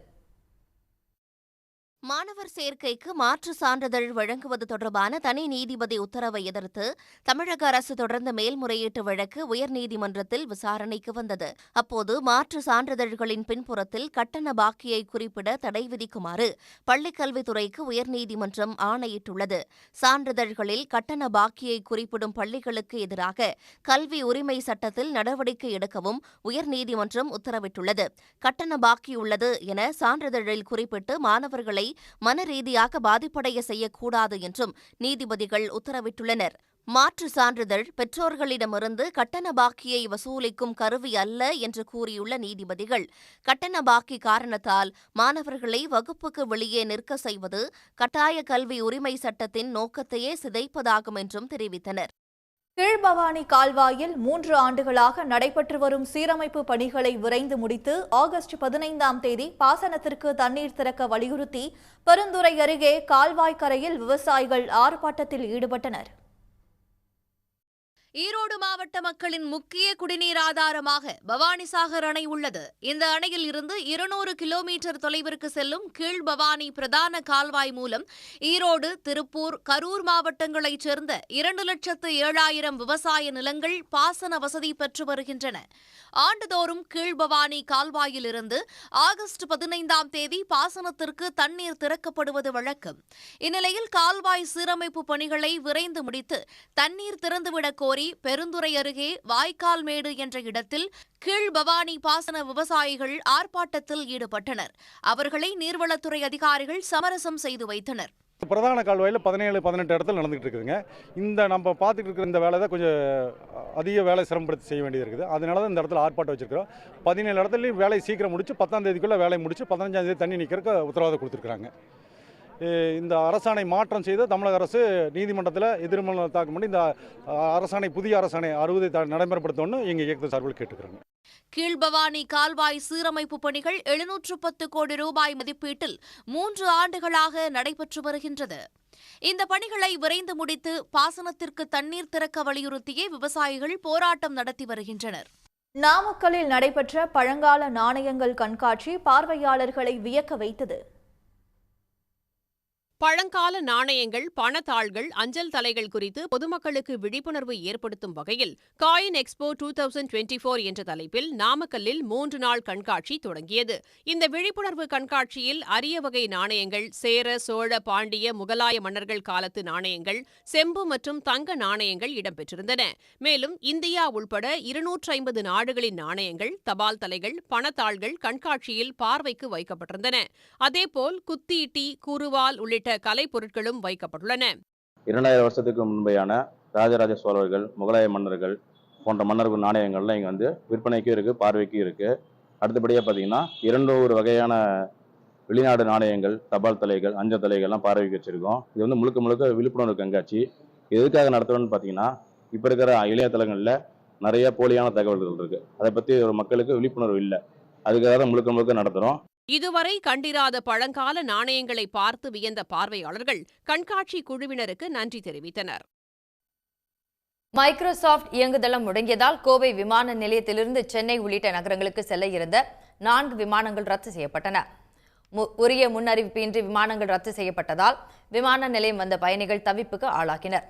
மாணவர் சேர்க்கைக்கு மாற்று சான்றிதழ் வழங்குவது தொடர்பான தனி நீதிபதி உத்தரவை எதிர்த்து தமிழக அரசு தொடர்ந்த மேல்முறையீட்டு வழக்கு உயர்நீதிமன்றத்தில் விசாரணைக்கு வந்தது. அப்போது மாற்று சான்றிதழ்களின் பின்புறத்தில் கட்டண பாக்கியை குறிப்பிட தடை விதிக்குமாறு பள்ளிக்கல்வித்துறைக்கு உயர்நீதிமன்றம் ஆணையிட்டுள்ளது. சான்றிதழ்களில் கட்டண பாக்கியை குறிப்பிடும் பள்ளிகளுக்கு எதிராக கல்வி உரிமை சட்டத்தில் நடவடிக்கை எடுக்கவும் உயர்நீதிமன்றம் உத்தரவிட்டுள்ளது. கட்டண பாக்கி உள்ளது என சான்றிதழில் குறிப்பிட்டு மாணவர்களை மனரீதியாக பாதிப்படைய செய்யக்கூடாது என்றும் நீதிபதிகள் உத்தரவிட்டுள்ளனர். மாற்று சான்றிதழ் பெற்றோர்களிடமிருந்து கட்டண பாக்கியை வசூலிக்கும் கருவி அல்ல என்று கூறியுள்ள நீதிபதிகள், கட்டண பாக்கி காரணத்தால் மாணவர்களை வகுப்புக்கு வெளியே நிற்க செய்வது கட்டாய கல்வி உரிமை சட்டத்தின் நோக்கத்தையே சிதைப்பதாகும் என்றும் தெரிவித்தனர்.
கீழ்பவானி கால்வாயில் 3 ஆண்டுகளாக நடைபெற்று வரும் சீரமைப்பு பணிகளை விரைந்து முடித்து ஆகஸ்ட் 15ஆம் தேதி பாசனத்திற்கு தண்ணீர் திறக்க வலியுறுத்தி பெருந்துறை அருகே கால்வாய் கரையில் விவசாயிகள் ஆர்ப்பாட்டத்தில் ஈடுபட்டனர்.
ஈரோடு மாவட்ட மக்களின் முக்கிய குடிநீர் ஆதாரமாக பவானிசாகர் அணை உள்ளது. இந்த அணையில் இருந்து 200 கிலோமீட்டர் தொலைவிற்கு செல்லும் கீழ்பவானி பிரதான கால்வாய் மூலம் ஈரோடு, திருப்பூர், கரூர் மாவட்டங்களைச் சேர்ந்த 2,07,000 விவசாய நிலங்கள் பாசன வசதி பெற்று வருகின்றன. ஆண்டுதோறும் கீழ்பவானி கால்வாயிலிருந்து ஆகஸ்ட் 15ஆம் தேதி பாசனத்திற்கு தண்ணீர் திறக்கப்படுவது வழக்கம். இந்நிலையில் கால்வாய் சீரமைப்பு பணிகளை விரைந்து முடித்து தண்ணீர் திறந்துவிடக் கோரி பெருந்துறை அருகே வாய்க்கால்மேடு என்ற இடத்தில் கீழ்பவானி பாசன விவசாயிகள் ஆர்ப்பாட்டத்தில் ஈடுபட்டனர். அவர்களை நீர்வளத்துறை அதிகாரிகள் சமரசம் செய்து வைத்தனர்.
பிரதான கால்வாயில் 17-18 இடத்துல நடந்துகிட்டு இருக்குதுங்க. இந்த நம்ம பார்த்துட்டு இருக்கிற இந்த வேலை தான் கொஞ்சம் அதிக வேலை சிரமப்படுத்தி செய்ய வேண்டியது இருக்குது. அதனால தான் இந்த இடத்துல ஆர்ப்பாட்டம் வச்சிருக்கிறோம். 17 இடத்துலையும் வேலை சீக்கிரம் முடிச்சு 10ஆம் தேதிக்குள்ளே வேலை முடிச்சு 15ஆம் தேதி தண்ணி நிற்கிறதுக்கு உத்தரவாதம் கொடுத்துருக்குறாங்க. இந்த அரசாணை மாற்றம் செய்து தமிழக அரசு நீதிமன்றத்தில் எதிர்மனு தாக்கல் பண்ணி இந்த அரசாணை புதிய அரசாணை 60 நடைமுறைப்படுத்தணும்னு எங்கள் இயக்கத்தின் சார்பில் கேட்டுக்கிறாங்க.
கீழ்பவானி கால்வாய் சீரமைப்பு பணிகள் 710 கோடி ரூபாய் மதிப்பீட்டில் 3 ஆண்டுகளாக நடைபெற்று வருகின்றது. இந்த பணிகளை விரைந்து முடித்து பாசனத்திற்கு தண்ணீர் திறக்க வலியுறுத்தியே விவசாயிகள் போராட்டம் நடத்தி வருகின்றனர்.
நாமக்கல்லில் நடைபெற்ற பழங்கால நாணயங்கள் கண்காட்சி பார்வையாளர்களை வியக்க வைத்தது.
பழங்கால நாணயங்கள், பணத்தாள்கள், அஞ்சல் தலைகள் குறித்து பொதுமக்களுக்கு விழிப்புணர்வு ஏற்படுத்தும் வகையில் காயின் எக்ஸ்போ 2024 என்ற தலைப்பில் நாமக்கல்லில் 3 நாள் கண்காட்சி தொடங்கியது. இந்த விழிப்புணர்வு கண்காட்சியில் அரிய வகை நாணயங்கள், சேர, சோழ, பாண்டிய, முகலாய மன்னர்கள் காலத்து நாணயங்கள், செம்பு மற்றும் தங்க நாணயங்கள் இடம்பெற்றிருந்தன. மேலும் இந்தியா உள்பட 250 நாடுகளின் நாணயங்கள், தபால் தலைகள், பணத்தாள்கள் கண்காட்சியில் பார்வைக்கு வைக்கப்பட்டிருந்தன. அதேபோல் குத்தீட்டி, குருவால் உள்ளிட்ட கலைப் பொருட்களும் வைக்கப்பட்டுள்ளன.
2000 வருஷத்துக்கு முன்பையான ராஜராஜ சோழர்கள், முகலாய மன்னர்கள் போன்ற மன்னர்கள் நாணயங்கள்லாம் இங்கே வந்து விற்பனைக்கும் இருக்குது, பார்வைக்கும் இருக்குது. அடுத்தபடியாக பார்த்தீங்கன்னா 200 வகையான வெளிநாடு நாணயங்கள், தபால் தலைகள், அஞ்சல் தலைகள்லாம் பார்வைக்கு வச்சுருக்கோம். இது வந்து முழுக்க முழுக்க விழிப்புணர்வு கண்காட்சி. எதுக்காக நடத்துகிறோன்னு பார்த்தீங்கன்னா, இப்போ இருக்கிற இணையதளங்களில் நிறைய போலியான தகவல்கள் இருக்குது. அதை பற்றி ஒரு மக்களுக்கு விழிப்புணர்வு இல்லை. அதுக்காக தான் முழுக்க முழுக்க நடத்துகிறோம்.
இதுவரை கண்டிராத பழங்கால நாணயங்களை பார்த்து வியந்த பார்வையாளர்கள் கண்காட்சி குழுவினருக்கு நன்றி தெரிவித்தனர்.
மைக்ரோசாஃப்ட் இயங்குதளம் முடங்கியதால் கோவை விமான நிலையத்திலிருந்து சென்னை உள்ளிட்ட நகரங்களுக்கு செல்ல இருந்த 4 விமானங்கள் ரத்து செய்யப்பட்டன. உரிய முன்னறிவிப்பின்றி விமானங்கள் ரத்து செய்யப்பட்டதால் விமான நிலையம் வந்த பயணிகள் தவிப்புக்கு ஆளாகினர்.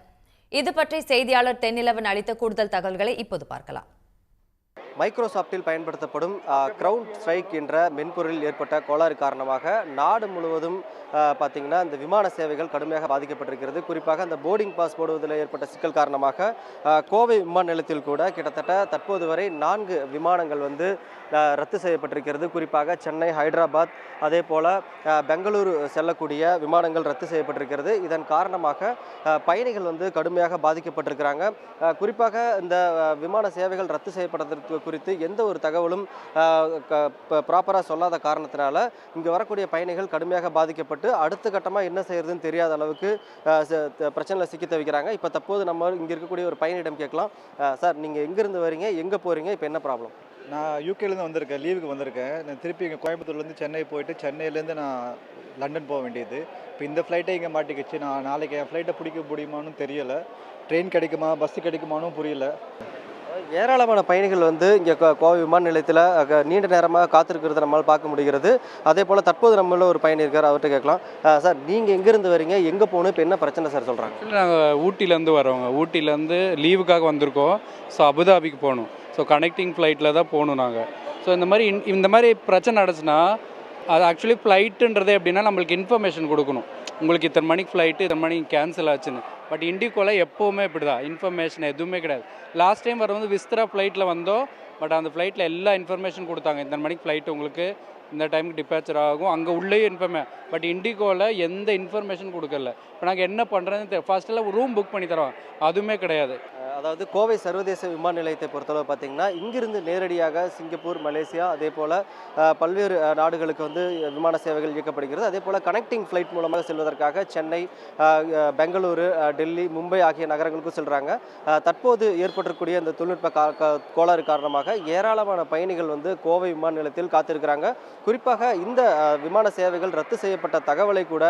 இது பற்றி செய்தியாளர் தென்னிலவன் அளித்த கூடுதல் தகவல்களை இப்போது பார்க்கலாம்.
மைக்ரோசாஃப்டில் பயன்படுத்தப்படும் கிரவுண்ட் ஸ்ட்ரைக் என்ற மென்பொருளில் ஏற்பட்ட கோளாறு காரணமாக நாடு முழுவதும் பார்த்தீங்கன்னா இந்த விமான சேவைகள் கடுமையாக பாதிக்கப்பட்டிருக்கிறது. குறிப்பாக அந்த போர்டிங் பாஸ் போடுவதில் ஏற்பட்ட சிக்கல் காரணமாக கோவை விமான நிலையத்தில் கூட கிட்டத்தட்ட தற்போது வரை 4 விமானங்கள் ரத்து செய்யப்பட்டிருக்கிறது. குறிப்பாக சென்னை, ஹைதராபாத், அதே போல் பெங்களூரு செல்லக்கூடிய விமானங்கள் ரத்து செய்யப்பட்டிருக்கிறது. இதன் காரணமாக பயணிகள் கடுமையாக பாதிக்கப்பட்டிருக்கிறாங்க. குறிப்பாக இந்த விமான சேவைகள் ரத்து செய்யப்பட்டதற்கு குறித்து எந்த ஒரு தகவலும் ப்ராப்பராக சொல்லாத காரணத்தினால இங்கே வரக்கூடிய பயணிகள் கடுமையாக பாதிக்கப்பட்டு அடுத்த கட்டமாக என்ன செய்யறதுன்னு தெரியாத அளவுக்கு பிரச்சனையில் சிக்கி தவிக்கிறாங்க. இப்போ தற்போது நம்ம இங்கே இருக்கக்கூடிய ஒரு பயணியிடம் கேட்கலாம். சார், நீங்கள் எங்கேருந்து வரீங்க, எங்கே போகிறீங்க, இப்போ என்ன ப்ராப்ளம்?
நான் யூகேலேருந்து வந்திருக்கேன், லீவுக்கு வந்திருக்கேன். நான் திருப்பி இங்கே கோயம்புத்தூர்லேருந்து சென்னை போயிட்டு சென்னையிலேருந்து நான் லண்டன் போக வேண்டியது. இப்போ இந்த ஃப்ளைட்டை இங்கே மாட்டிக்கிச்சு. நான் நாளைக்கு என் ஃப்ளைட்டை பிடிக்க முடியுமான்னு தெரியலை. ட்ரெயின் கிடைக்குமா, பஸ்ஸு கிடைக்குமானும் புரியல.
ஏராளமான பயணிகள் இங்கே கோவை விமான நிலையத்தில் நீண்ட நேரமாக காத்திருக்கிறது நம்மளால் பார்க்க முடிகிறது. அதே போல் தற்போது நம்மள ஒரு பயணி இருக்கார், அவர்கிட்ட கேட்கலாம். சார், நீங்கள் எங்கேருந்து வரீங்க, எங்கே போகணும், இப்போ என்ன பிரச்சனை சார் சொல்கிறாங்க?
நாங்கள் ஊட்டிலேருந்து வரோங்க. ஊட்டிலேருந்து லீவுக்காக வந்திருக்கோம். ஸோ அபுதாபிக்கு போகணும். ஸோ கனெக்டிங் ஃப்ளைட்டில் தான் போகணும் நாங்கள். ஸோ இந்த மாதிரி பிரச்சனை நடந்துச்சுன்னா அது ஆக்சுவலி ஃப்ளைட்டுன்றதே எப்படின்னா நம்மளுக்கு இன்ஃபர்மேஷன் கொடுக்கணும். உங்களுக்கு இத்தனை மணிக்கு ஃப்ளைட்டு, இத்தனை மணிக்கு கேன்சல் ஆச்சுன்னு. பட் இண்டிகோவில் எப்போவுமே இப்படி தான், இன்ஃபர்மேஷன் எதுவுமே கிடையாது. லாஸ்ட் டைம் வரும்போது விஸ்தரா ஃப்ளைட்டில் வந்தோம். பட் அந்த ஃப்ளைட்டில் எல்லா இன்ஃபர்மேஷன் கொடுத்தாங்க. இத்தனை மணிக்கு ஃப்ளைட்டு உங்களுக்கு இந்த டைமுக்கு டிபார்ச்சர் ஆகும், அங்கே உள்ளேயே பட் இண்டிகோவில் எந்த இன்ஃபர்மேஷன் கொடுக்கல. இப்போ நாங்கள் என்ன பண்ணுறதுன்னு ஃபர்ஸ்ட்டெல்லாம் ரூம் புக் பண்ணி தரோம், அதுவுமே கிடையாது.
அதாவது கோவை சர்வதேச விமான நிலையத்தை பொறுத்தளவு பார்த்தீங்கன்னா இங்கிருந்து நேரடியாக சிங்கப்பூர், மலேசியா, அதே போல் பல்வேறு நாடுகளுக்கு விமான சேவைகள் இயக்கப்படுகிறது. அதே போல் கனெக்டிங் ஃப்ளைட் மூலமாக செல்வதற்காக சென்னை, பெங்களூரு, டெல்லி, மும்பை ஆகிய நகரங்களுக்கும் செல்கிறாங்க. தற்போது ஏற்பட்டிருக்கக்கூடிய இந்த தொழில்நுட்ப கோளாறு காரணமாக ஏராளமான பயணிகள் கோவை விமான நிலையத்தில் காத்திருக்கிறாங்க. குறிப்பாக இந்த விமான சேவைகள் ரத்து செய்யப்பட்ட தகவலை கூட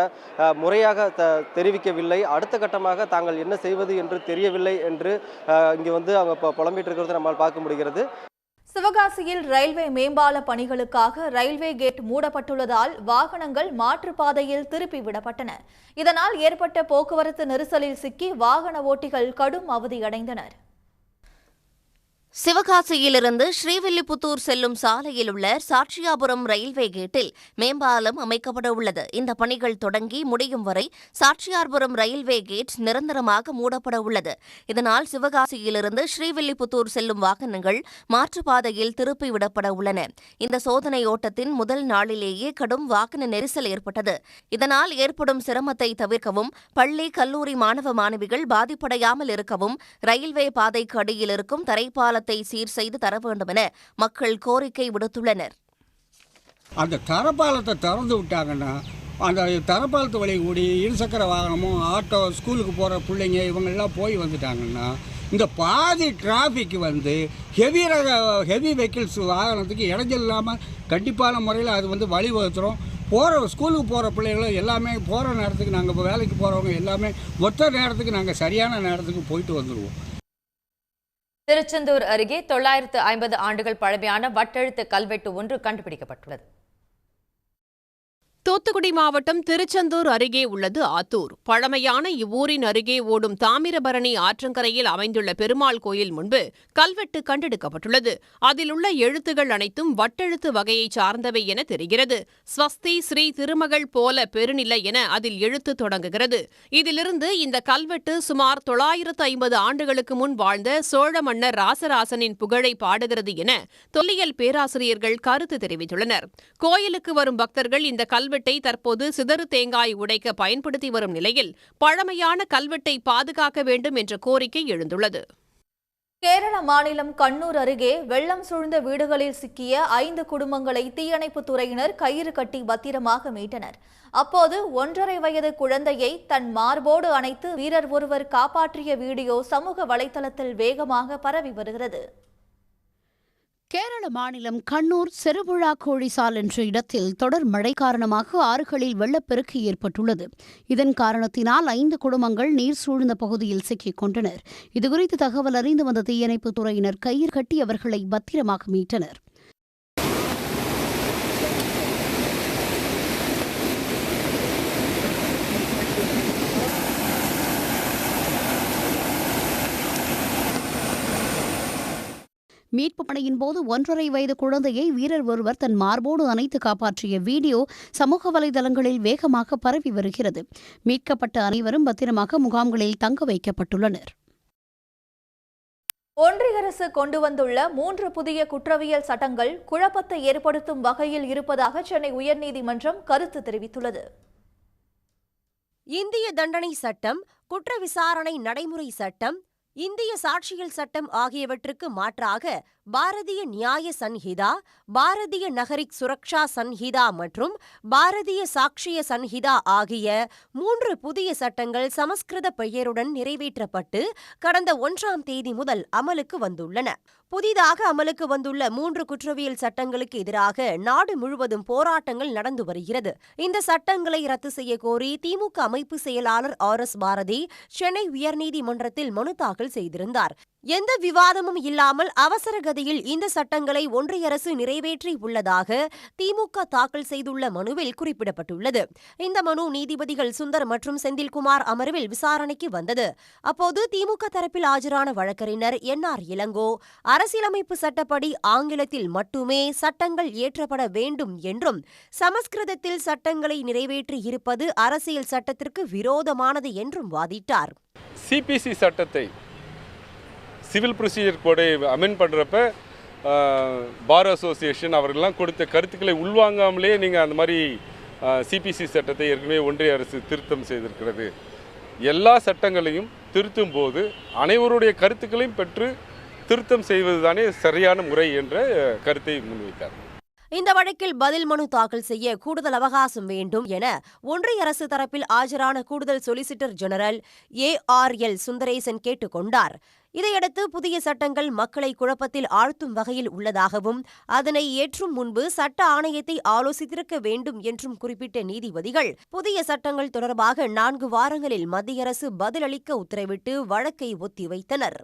முறையாக தெரிவிக்கவில்லை. அடுத்த கட்டமாக தாங்கள் என்ன செய்வது என்று தெரியவில்லை என்று இங்கே அவங்க புலம்பிட்டு இருக்கிறது நம்மால் பார்க்க முடிகிறது.
சிவகாசியில் ரயில்வே மேம்பால பணிகளுக்காக ரயில்வே கேட் மூடப்பட்டுள்ளதால் வாகனங்கள் மாற்றுப்பாதையில் திருப்பி விடப்பட்டன. இதனால் ஏற்பட்ட போக்குவரத்து நெரிசலில் சிக்கி வாகன ஓட்டிகள் கடும் அவதியடைந்தனர்.
சிவகாசியிலிருந்து ஸ்ரீவில்லிபுத்தூர் செல்லும் சாலையில் உள்ள சாட்சியாபுரம் ரயில்வே கேட்டில் மேம்பாலம் அமைக்கப்பட உள்ளது. இந்த பணிகள் தொடங்கி முடியும் வரை சாட்சியாபுரம் ரயில்வே கேட் நிரந்தரமாக மூடப்பட உள்ளது. இதனால் சிவகாசியிலிருந்து ஸ்ரீவில்லிபுத்தூர் செல்லும் வாகனங்கள் மாற்றுப்பாதையில் திருப்பி விடப்பட உள்ளன. இந்த சோதனை ஓட்டத்தின் முதல் நாளிலேயே கடும் வாகன நெரிசல் ஏற்பட்டது. இதனால் ஏற்படும் சிரமத்தை தவிர்க்கவும் பள்ளி, கல்லூரி மாணவ மாணவிகள் பாதிப்படையாமல் இருக்கவும் ரயில்வே பாதைக்கு அடியில் இருக்கும் தரைப்பால சீர் செய்து தர வேண்டும் என மக்கள் கோரிக்கை விடுத்துள்ளனர்.
அந்த தரப்பாலத்தை திறந்து விட்டாங்கன்னா அந்த தரப்பாலத்து வழி கூடி இருசக்கர வாகனமும், ஆட்டோ, ஸ்கூலுக்கு போகிற பிள்ளைங்க இவங்கெல்லாம் போய் வந்துட்டாங்கன்னா இந்த பாதி டிராஃபிக் ஹெவி வெஹிக்கிள்ஸ் வாகனத்துக்கு இடைஞ்சல் இல்லாமல் கண்டிப்பான முறையில் அது வழிவகுத்துரும். ஸ்கூலுக்கு போகிற பிள்ளைகளும் எல்லாமே போகிற நேரத்துக்கு, நாங்கள் இப்போ வேலைக்கு போகிறவங்க எல்லாமே மொத்த நேரத்துக்கு நாங்கள் சரியான நேரத்துக்கு போயிட்டு வந்துடுவோம்.
திருச்செந்தூர் அருகே 950 ஆண்டுகள் பழமையான வட்டெழுத்து கல்வெட்டு ஒன்று கண்டுபிடிக்கப்பட்டுள்ளது.
தூத்துக்குடி மாவட்டம் திருச்செந்தூர் அருகே உள்ளது ஆத்தூர். பழமையான இவ்வூரின் அருகே ஓடும் தாமிரபரணி ஆற்றங்கரையில் அமைந்துள்ள பெருமாள் கோயில் முன்பு கல்வெட்டு கண்டெடுக்கப்பட்டுள்ளது. அதில் உள்ள எழுத்துகள் அனைத்தும் வட்டெழுத்து வகையை சார்ந்தவை என தெரிகிறது. ஸ்வஸ்தி ஸ்ரீ திருமகள் போல பெருநிலை என அதில் எழுத்து தொடங்குகிறது. இதிலிருந்து இந்த கல்வெட்டு சுமார் 950 ஆண்டுகளுக்கு முன் வாழ்ந்த சோழ மன்னர் ராசராசனின் புகழை பாடுகிறது என தொல்லியல் பேராசிரியர்கள் கருத்து தெரிவித்துள்ளனர். கோயிலுக்கு வரும் பக்தர்கள் இந்த கல்வெட்டை தற்போது சிதறு தேங்காய் உடைக்க பயன்படுத்தி வரும் நிலையில் பழமையான கல்வெட்டை பாதுகாக்க வேண்டும் என்ற கோரிக்கை எழுந்துள்ளது.
கேரள மாநிலம் கண்ணூர் அருகே வெள்ளம் சூழ்ந்த வீடுகளில் சிக்கிய 5 குடும்பங்களை தீயணைப்புத் துறையினர் கயிறு கட்டி பத்திரமாக மீட்டனர். அப்போது 1.5 வயது குழந்தையை தன் மார்போடு அணைத்து வீரர் ஒருவர் காப்பாற்றிய வீடியோ சமூக வலைதளத்தில் வேகமாக பரவி வருகிறது.
கேரள மாநிலம் கண்ணூர் செருபுழா கோழிசால் என்ற இடத்தில் தொடர் மழை காரணமாக ஆறுகளில் வெள்ளப்பெருக்கு ஏற்பட்டுள்ளது. இதன் காரணத்தினால் 5 குடும்பங்கள் நீர் சூழ்ந்த பகுதியில் சிக்கிக் கொண்டனர். இதுகுறித்து தகவல் அறிந்து வந்த தீயணைப்புத் துறையினர் கயிறு கட்டி அவர்களை பத்திரமாக மீட்டனர். மீட்பு பணியின் போது 1.5 வயது குழந்தையை வீரர் ஒருவர் தன் மார்போடு அணைத்து காப்பாற்றிய வீடியோ சமூக வலைதளங்களில் வேகமாக பரவி வருகிறது. மீட்கப்பட்ட அனைவரும் பத்திரமாக முகாம்களில் தங்க வைக்கப்பட்டுள்ளனர்.
ஒன்றிய அரசு கொண்டு வந்துள்ள 3 புதிய குற்றவியல் சட்டங்கள் குழப்பத்தை ஏற்படுத்தும் வகையில் இருப்பதாக சென்னை உயர்நீதிமன்றம் கருத்து தெரிவித்துள்ளது.
இந்திய தண்டனை சட்டம், குற்ற விசாரணை நடைமுறை சட்டம், இந்திய சாட்சியல் சட்டம் ஆகியவற்றுக்கு மாற்றாக பாரதிய நியாய சன்ஹிதா, பாரதிய நகரிக் சுரக்ஷா சன்ஹிதா மற்றும் பாரதிய சாக்ஷிய சன்ஹிதா ஆகிய 3 புதிய சட்டங்கள் சமஸ்கிருத பெயருடன் நிறைவேற்றப்பட்டு கடந்த 1ஆம் தேதி முதல் அமலுக்கு வந்துள்ளன. புதிதாக அமலுக்கு வந்துள்ள 3 குற்றவியல் சட்டங்களுக்கு எதிராக நாடு முழுவதும் போராட்டங்கள் நடந்து வருகிறது. இந்த சட்டங்களை ரத்து செய்ய கோரி திமுக அமைப்பு செயலாளர் RS பாரதி சென்னை உயர்நீதிமன்றத்தில் மனு தாக்கல் செய்திருந்தார். எந்த விவாதமும் இல்லாமல் அவசர கதியில் இந்த சட்டங்களை ஒன்றிய அரசு நிறைவேற்றி உள்ளதாக திமுக தாக்கல் செய்துள்ள மனுவில் குறிப்பிடப்பட்டுள்ளது. இந்த மனு நீதிபதிகள் சுந்தர் மற்றும் செந்தில்குமார் அமர்வில் விசாரணைக்கு வந்தது. அப்போது திமுக தரப்பில் ஆஜரான வழக்கறிஞர் NR இளங்கோ, அரசியலமைப்பு சட்டப்படி ஆங்கிலத்தில் மட்டுமே சட்டங்கள் இயற்றப்பட வேண்டும் என்றும் சமஸ்கிருதத்தில் சட்டங்களை நிறைவேற்றி இருப்பது அரசியல் சட்டத்திற்கு விரோதமானது என்றும் வாதிட்டார்.
CPC சட்டத்தை சிவில் ப்ரொசீஜர் கோடை அமெண்ட் பண்ணுறப்ப பார் அசோசியேஷன் அவர்கள்லாம் கொடுத்த கருத்துக்களை உள்வாங்காமலே நீங்கள் அந்த மாதிரி CPC சட்டத்தை ஏற்கனவே ஒன்றிய அரசு திருத்தம் செய்திருக்கிறது. எல்லா சட்டங்களையும் திருத்தும் போது அனைவருடைய கருத்துக்களையும் பெற்று திருத்தம் செய்வதுதானே சரியான முறை என்ற கருத்தை முன்வைத்தார்.
இந்த வழக்கில் பதில் மனு தாக்கல் செய்ய கூடுதல் அவகாசம் வேண்டும் என ஒன்றிய அரசு தரப்பில் ஆஜரான கூடுதல் சொலிசிட்டர் ஜெனரல் ARL சுந்தரேசன் கேட்டுக் கொண்டார். இதையடுத்து புதிய சட்டங்கள் மக்களை குழப்பத்தில் ஆழ்த்தும் வகையில் உள்ளதாகவும் அதனை ஏற்றும் முன்பு சட்ட ஆணையத்தை ஆலோசித்திருக்க வேண்டும் என்றும் குறிப்பிட்ட நீதிபதிகள் புதிய சட்டங்கள் தொடர்பாக 4 வாரங்களில் மத்திய அரசு பதிலளிக்க உத்தரவிட்டு வழக்கை ஒத்திவைத்தனர்.